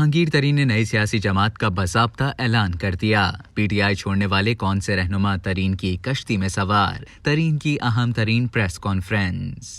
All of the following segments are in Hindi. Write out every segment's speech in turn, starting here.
जहांगीर तरीन ने नई सियासी जमात का बाज़ाब्ता ऐलान कर दिया। पीटीआई छोड़ने वाले कौन से रहनुमा तरीन की कश्ती में सवार, तरीन की अहम तरीन प्रेस कॉन्फ्रेंस।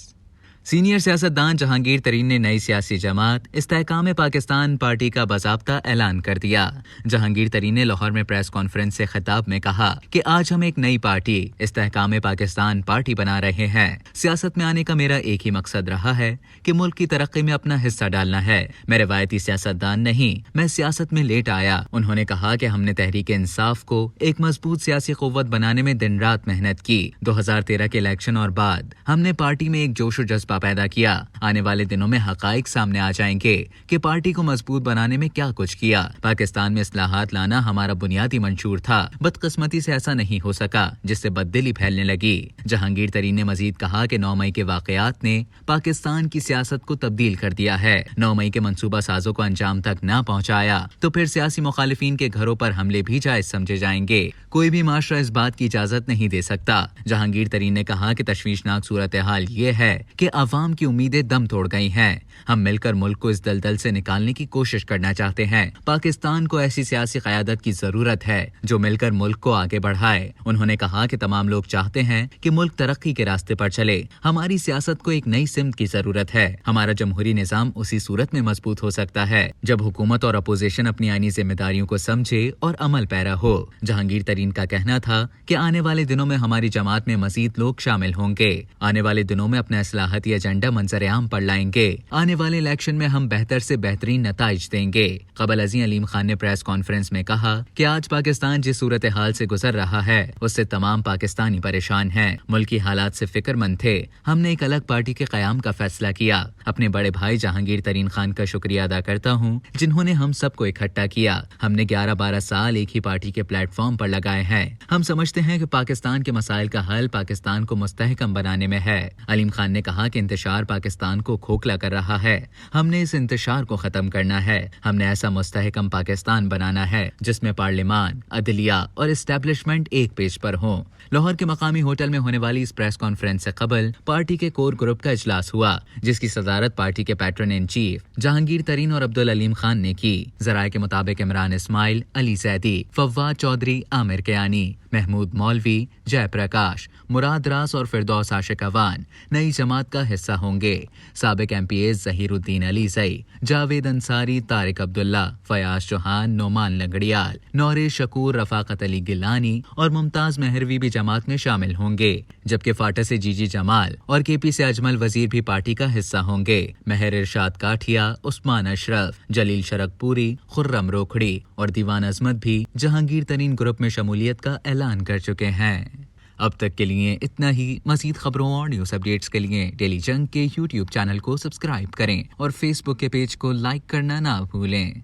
सीनियर सियासतदान जहांगीर तरीन ने नई सियासी जमात इस्तेहकाम पाकिस्तान पार्टी का बाज़ाब्ता ऐलान कर दिया। जहांगीर तरीन ने लाहौर में प्रेस कॉन्फ्रेंस से खिताब में कहा कि आज हम एक नई पार्टी इस्तेहकाम पाकिस्तान पार्टी बना रहे हैं। सियासत में आने का मेरा एक ही मकसद रहा है कि मुल्क की तरक्की में अपना हिस्सा डालना है। मैं रवायती सियासतदान नहीं, मैं सियासत में लेट आया। उन्होंने कहा कि हमने तहरीक इंसाफ को एक मजबूत सियासी कुव्वत बनाने में दिन रात मेहनत की। 2013 के इलेक्शन और बाद हमने पार्टी में एक जोश और जज्बा पैदा किया। आने वाले दिनों में हकाइक सामने आ जाएंगे कि पार्टी को मजबूत बनाने में क्या कुछ किया। पाकिस्तान में इस्लाहात लाना हमारा बुनियादी मंशूर था। बदकिस्मती से ऐसा नहीं हो सका, जिससे बददिली फैलने लगी। जहांगीर तरीन ने मजीद कहा कि 9 मई के वाकयात ने पाकिस्तान की सियासत को तब्दील कर दिया है। 9 मई के मंसूबा साजों को अंजाम तक न पहुंचाया तो फिर सियासी मुखालिफिन के घरों पर हमले भी जायज समझे जाएंगे। कोई भी माशरा इस बात की इजाजत नहीं दे सकता। जहांगीर तरीन ने कहा कि तशवीशनाक सूरत हाल ये है कि अवाम की उम्मीदें दम तोड़ गई हैं। हम मिलकर मुल्क को इस दलदल से निकालने की कोशिश करना चाहते हैं। पाकिस्तान को ऐसी सियासी क़यादत की जरूरत है जो मिलकर मुल्क को आगे बढ़ाए। उन्होंने कहा कि तमाम लोग चाहते हैं कि मुल्क तरक्की के रास्ते पर चले। हमारी सियासत को एक नई सिमत की जरूरत है। हमारा जमहूरी निज़ाम उसी सूरत में मजबूत हो सकता है जब हुकूमत और अपोजिशन अपनी आईनी जिम्मेदारियों को समझे और अमल पैरा हो। जहांगीर तरीन का कहना था कि आने वाले दिनों में हमारी जमात में मजीद लोग शामिल होंगे। आने वाले दिनों में अपना इस्लाहती एजेंडा मंजर आम पर लाएंगे। आने वाले इलेक्शन में हम बेहतर से बेहतरीन नताइज देंगे। कबल अज़ीम अलीम खान ने प्रेस कॉन्फ्रेंस में कहा कि आज पाकिस्तान जिस सूरत हाल से गुजर रहा है उससे तमाम पाकिस्तानी परेशान हैं। मुल्क की हालात से फिक्रमंद थे। हमने एक अलग पार्टी के क़याम का फैसला किया। अपने बड़े भाई जहांगीर तरीन खान का शुक्रिया अदा करता हूँ जिन्होंने हम सबको इकट्ठा किया। हमने 11-12 साल एक ही पार्टी के प्लेटफॉर्म पर लगाए हैं। हम समझते हैं कि पाकिस्तान के मसाइल का हल पाकिस्तान को मुस्तहकम बनाने में है। अलीम खान ने कहा कि इंतशार पाकिस्तान को खोखला कर रहा है। हमने इस इंतशार को खत्म करना है। हमने ऐसा मुस्तहकम पाकिस्तान बनाना है जिसमें पार्लियामान, अदलिया और एस्टेब्लिशमेंट एक पेज पर हों। लाहौर के मकामी होटल में होने वाली इस प्रेस कॉन्फ्रेंस से कबल पार्टी के कोर ग्रुप का इजलास हुआ जिसकी सदारत पार्टी के पैट्रन इन चीफ जहांगीर तरीन और अब्दुल अलीम खान ने की। जराये के मुताबिक इमरान इस्माइल, अली जैदी, फव्वाद चौधरी, आमिर कयानी, महमूद मौलवी, जयप्रकाश, मुराद रास और फिरदौस आशिक अवान नई जमात का हिस्सा होंगे। साबिक एमपीएस जहीरुद्दीन अलीज़ई, जावेद अंसारी, तारिक अब्दुल्ला, फयाज चौहान, नोमान लंगड़ियाल, नौरे शकूर, रफाकत अली गिलानी और मुमताज मेहरवी भी जमात में शामिल होंगे। जबकि फाटा से जीजी जमाल और केपी से अजमल वजीर भी पार्टी का हिस्सा होंगे। महर इरशाद काठिया, उस्मान अशरफ, जलील शरकपुरी, खुर्रम रोखड़ी और दीवान अजमत भी जहांगीर तरीन ग्रुप में शमूलियत का ऐलान कर चुके हैं। अब तक के लिए इतना ही। मज़ीद खबरों और न्यूज़ अपडेट्स के लिए डेली जंग के YouTube चैनल को सब्सक्राइब करें और फेसबुक के पेज को लाइक करना ना भूलें।